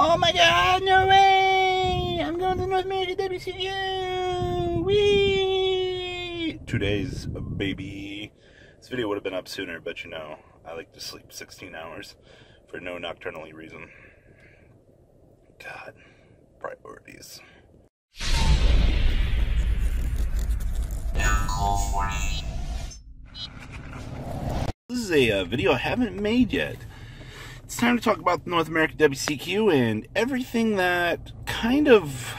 Oh my god, no way! I'm going to North America WCQ! Whee! 2 days, baby. This video would have been up sooner, but you know, I like to sleep 16 hours for no nocturnally reason. God, priorities. This is a video I haven't made yet. It's time to talk about the North American WCQ and everything that kind of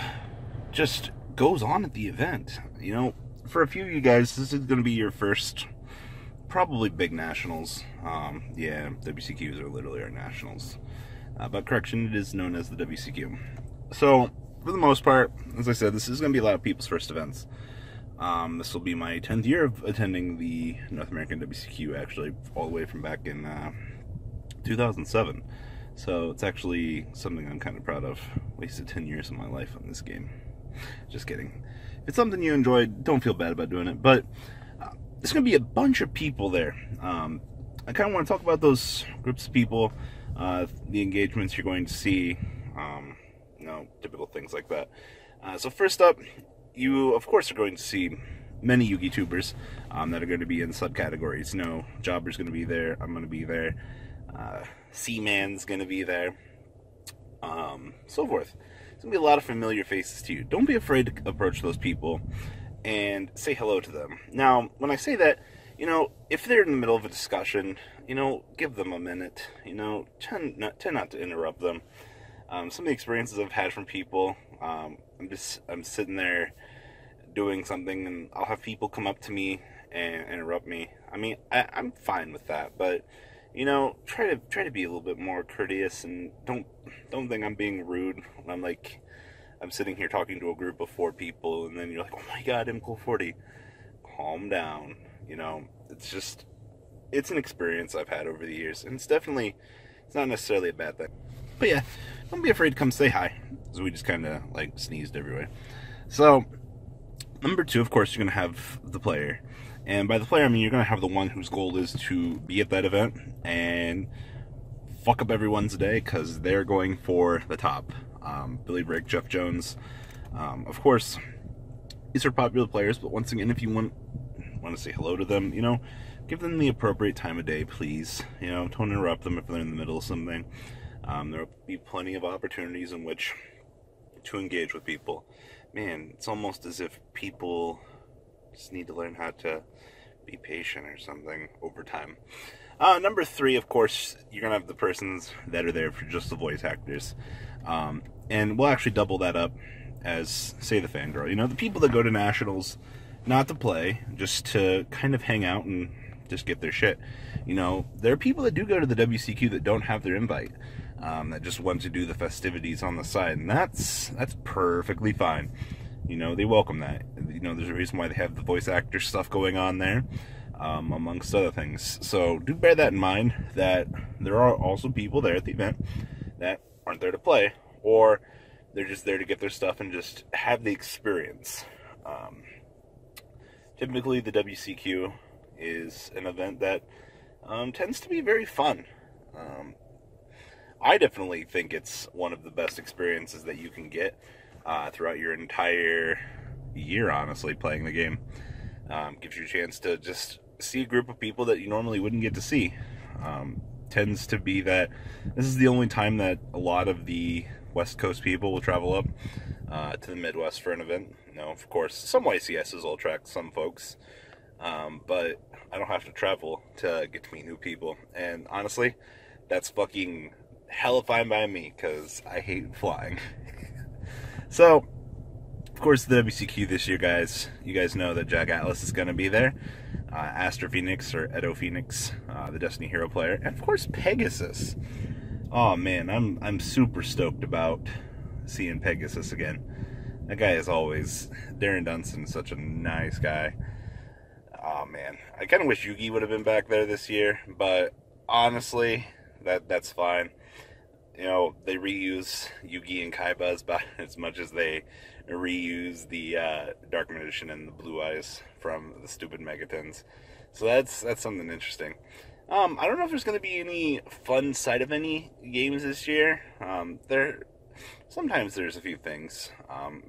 just goes on at the event. You know, for a few of you guys, this is going to be your first, probably big nationals. Yeah, WCQs are literally our nationals. But correction, it is known as the WCQ. So, for the most part, as I said, this is going to be a lot of people's first events. This will be my 10th year of attending the North American WCQ, actually, all the way from back in 2007. So it's actually something I'm kind of proud of. Wasted 10 years of my life on this game. Just kidding. If it's something you enjoyed, don't feel bad about doing it. But there's going to be a bunch of people there. I kind of want to talk about those groups of people, the engagements you're going to see, you know, typical things like that. So first up, you, of course, are going to see many Yugioh that are going to be in subcategories. You know, Jobber's going to be there, I'm going to be there, Seaman's going to be there, so forth. There's going to be a lot of familiar faces to you. Don't be afraid to approach those people and say hello to them. Now, when I say that, you know, if they're in the middle of a discussion, you know, give them a minute. You know, tend not to interrupt them. Some of the experiences I've had from people, I'm sitting there doing something and I'll have people come up to me and interrupt me. I mean, I'm fine with that, but you know, try to be a little bit more courteous and don't think I'm being rude when I'm sitting here talking to a group of 4 people and then you're like, oh my god, MCL40. Calm down. You know, it's an experience I've had over the years, and it's not necessarily a bad thing. But yeah, don't be afraid to come say hi, because we just kind of like sneezed everywhere. So number 2, of course, you're going to have the player. And by the player, I mean you're going to have the one whose goal is to be at that event and fuck up everyone's day because they're going for the top. Billy Brick, Jeff Jones. Of course, these are popular players, but once again, if you want to say hello to them, you know, give them the appropriate time of day, please. You know, don't interrupt them if they're in the middle of something. There will be plenty of opportunities in which to engage with people. Man, it's almost as if people just need to learn how to be patient or something over time. Number 3, of course, you're going to have the persons that are there for just the voice actors. And we'll actually double that up as, say, the fangirl. You know, the people that go to nationals not to play, just to kind of hang out and just get their shit. You know, there are people that do go to the WCQ that don't have their invite. That just want to do the festivities on the side, and that's perfectly fine. You know, they welcome that. You know, there's a reason why they have the voice actor stuff going on there, amongst other things. So do bear that in mind, that there are also people there at the event that aren't there to play, or they're just there to get their stuff and just have the experience. Typically, the WCQ is an event that tends to be very fun. I definitely think it's one of the best experiences that you can get throughout your entire year, honestly, playing the game. Gives you a chance to just see a group of people that you normally wouldn't get to see. Tends to be that this is the only time that a lot of the West Coast people will travel up to the Midwest for an event. You know, of course, some YCSs will attract some folks, but I don't have to travel to get to meet new people. And honestly, that's fucking hella fine by me, because I hate flying. So, of course, the WCQ this year, guys, you guys know that Jack Atlas is going to be there. Astro Phoenix, or Edo Phoenix, the Destiny Hero player, and of course Pegasus. Oh man, I'm super stoked about seeing Pegasus again. That guy is always, Darren Dunson is such a nice guy. Oh man, I kind of wish Yugioh would have been back there this year, but honestly, that's fine. You know, they reuse Yugioh and Kaiba's about as much as they reuse the Dark Magician and the Blue Eyes from the stupid Megatons. So that's something interesting. I don't know if there's going to be any fun side of any games this year. Sometimes there's a few things.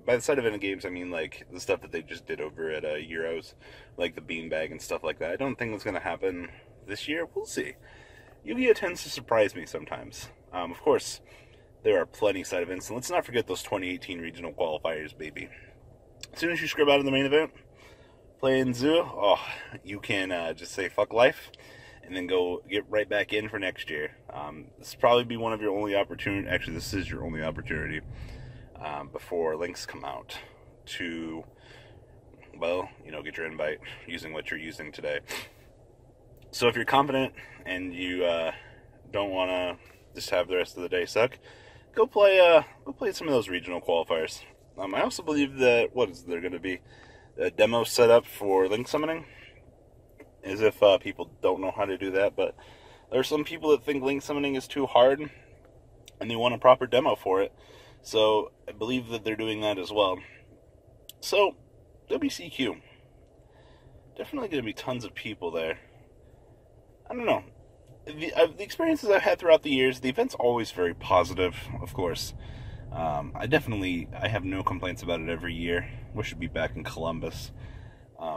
By the side of any games, I mean like the stuff that they just did over at Euros, like the beanbag and stuff like that. I don't think it's going to happen this year. We'll see. Yugioh tends to surprise me sometimes. Of course, there are plenty of side events, and let's not forget those 2018 regional qualifiers, baby. As soon as you scrub out of the main event, play in Zoo, you can just say fuck life, and then go get right back in for next year. This will probably be one of your only opportunity. Actually, this is your only opportunity before links come out to, well, get your invite using what you're using today. So if you're confident and you don't want to just have the rest of the day suck, go play some of those regional qualifiers. I also believe that there going to be a demo set up for link summoning, as if people don't know how to do that. But there are some people that think link summoning is too hard, and they want a proper demo for it. So I believe that they're doing that as well. So WCQ, definitely going to be tons of people there. I don't know. The experiences I've had throughout the years, the event's always very positive, of course. I have no complaints about it every year. Wish it'd be back in Columbus.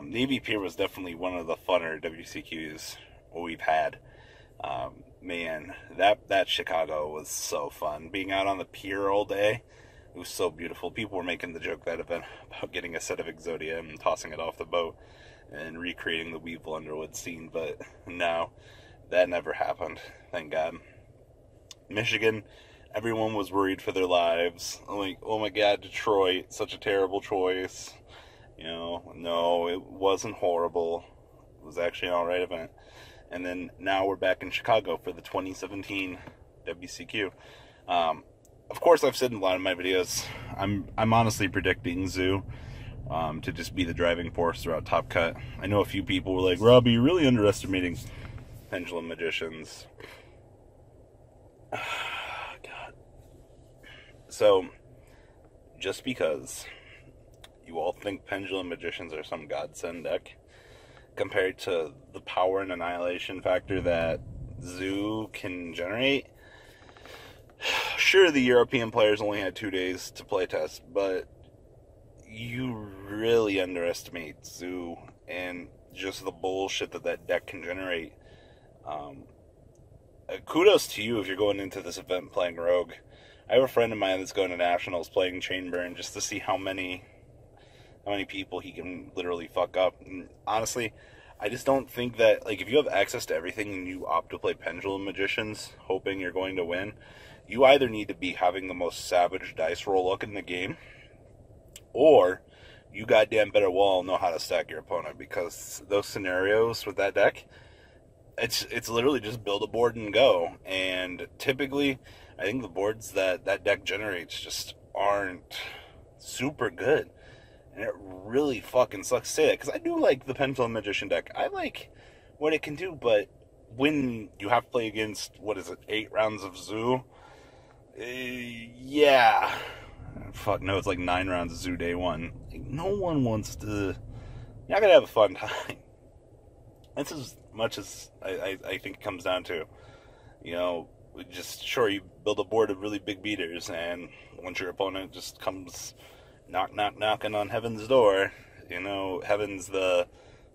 Navy Pier was definitely one of the funner WCQs we've had. Man, that Chicago was so fun. Being out on the pier all day, it was so beautiful. People were making the joke that event about getting a set of Exodia and tossing it off the boat and recreating the Weevil Underwood scene, but no, that never happened, thank God. Michigan, everyone was worried for their lives. Like, oh my God, Detroit, such a terrible choice. No, it wasn't horrible. It was actually an alright event. And then now we're back in Chicago for the 2017 WCQ. Of course, I've said in a lot of my videos, I'm honestly predicting Zoo to just be the driving force throughout Top Cut. I know a few people were like, Robbie, you're really underestimating Pendulum Magicians. God. So, just because you all think Pendulum Magicians are some godsend deck, compared to the power and annihilation factor that Zoo can generate, sure, the European players only had 2 days to play test, but you really underestimate Zoo and just the bullshit that deck can generate. Kudos to you if you're going into this event playing Rogue. I have a friend of mine that's going to Nationals playing Chainburn just to see how many people he can literally fuck up. And honestly, I just don't think that, like, if you have access to everything and you opt to play Pendulum Magicians hoping you're going to win, you either need to be having the most savage dice roll luck in the game, or you goddamn better well know how to stack your opponent, because those scenarios with that deck, it's literally just build a board and go. And typically, I think the boards that deck generates just aren't super good. And it really fucking sucks to say that, because I do like the Pendulum Magician deck. I like what it can do, but when you have to play against, 8 rounds of Zoo? Yeah. Fuck no, it's like 9 rounds of Zoo day one. Like, no one wants to... You're not gonna have a fun time. That's as much as I think it comes down to. Just, sure, you build a board of really big beaters, and once your opponent just comes knocking on heaven's door, heaven's the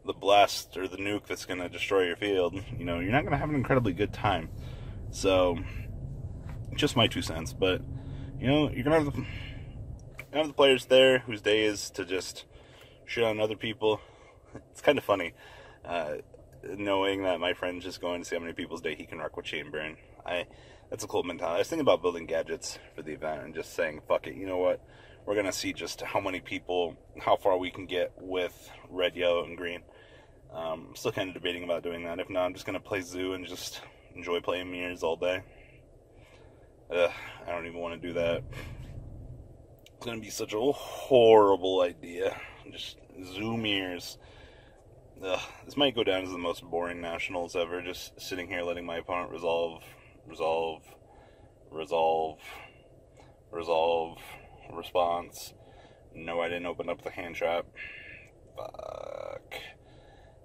blast or the nuke that's going to destroy your field, you're not going to have an incredibly good time. So, just my 2 cents, but, you're going to have the players there whose day is to just shit on other people. It's kind of funny, knowing that my friend's just going to see how many people's day he can wreck with Chainburn. That's a cool mentality. I was thinking about building gadgets for the event and just saying, fuck it, you know what? We're going to see just how far we can get with red, yellow, and green. I'm still kind of debating about doing that. If not, I'm just going to play Zoo and just enjoy playing mirrors all day. I don't even want to do that. It's going to be such a horrible idea. Just Zoo mirrors. This might go down as the most boring Nationals ever, just sitting here letting my opponent resolve, response. No, I didn't open up the hand trap. Fuck.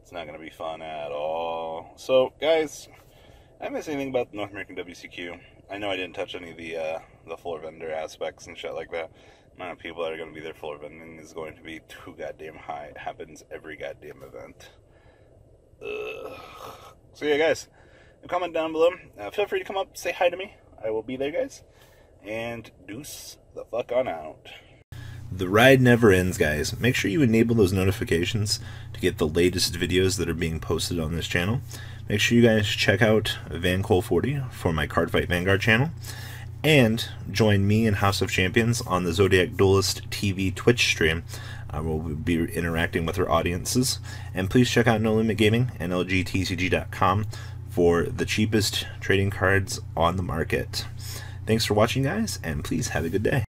It's not going to be fun at all. So, guys, I haven't said anything about the North American WCQ. I know I didn't touch any of the floor vendor aspects and shit like that. The amount of people that are going to be there floor vending is going to be too goddamn high. It happens every goddamn event. Ugh. So yeah, guys, comment down below. Feel free to come up, say hi to me. I will be there, guys. And deuce the fuck on out. The ride never ends, guys. Make sure you enable those notifications to get the latest videos that are being posted on this channel. Make sure you guys check out VanCole40 for my Cardfight Vanguard channel. And join me and House of Champions on the Zodiac Duelist TV Twitch stream. I will be interacting with our audiences. And please check out No Limit Gaming and LGTCG.com for the cheapest trading cards on the market. Thanks for watching, guys, and please have a good day.